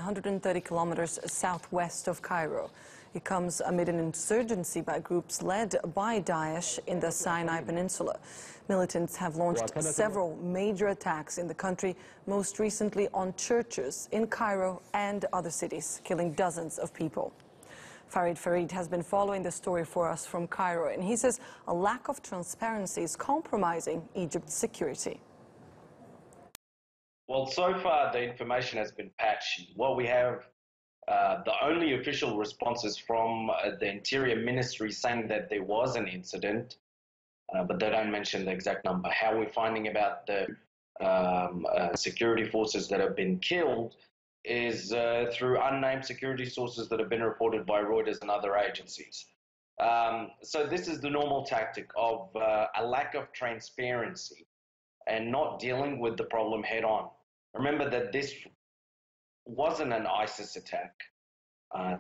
130 kilometers southwest of Cairo. It comes amid an insurgency by groups led by Daesh in the Sinai Peninsula. Militants have launched several major attacks in the country, most recently on churches in Cairo and other cities, killing dozens of people. Farid has been following the story for us from Cairo, and he says a lack of transparency is compromising Egypt's security. Well, so far the information has been patchy. What we have, the only official responses from the Interior Ministry saying that there was an incident, but they don't mention the exact number. How we're finding about the security forces that have been killed is through unnamed security sources that have been reported by Reuters and other agencies. So this is the normal tactic of a lack of transparency and not dealing with the problem head on. Remember that this wasn't an ISIS attack.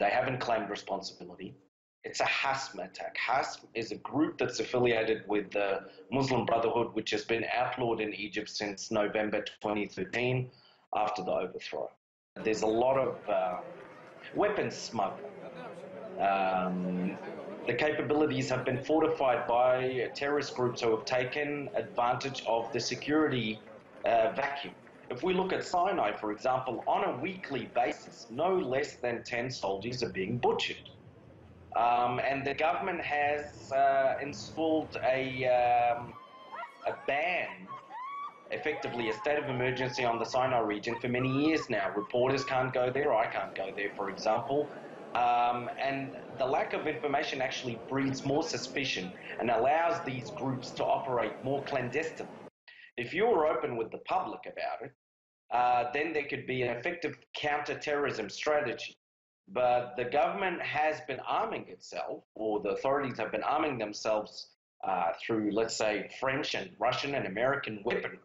They haven't claimed responsibility. It's a Hasm attack. Hasm is a group that's affiliated with the Muslim Brotherhood, which has been outlawed in Egypt since November 2013 after the overthrow. There's a lot of weapons smuggling. The capabilities have been fortified by terrorist groups who have taken advantage of the security vacuum. If we look at Sinai, for example, on a weekly basis, no less than 10 soldiers are being butchered. And the government has installed a ban, effectively a state of emergency on the Sinai region for many years now. Reporters can't go there, I can't go there, for example. And the lack of information actually breeds more suspicion and allows these groups to operate more clandestinely. If you're open with the public about it, then there could be an effective counter-terrorism strategy. But the government has been arming itself, or the authorities have been arming themselves through, let's say, French and Russian and American weaponry,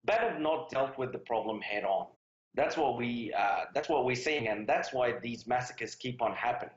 but have not dealt with the problem head on. That's what we're seeing, and that's why these massacres keep on happening.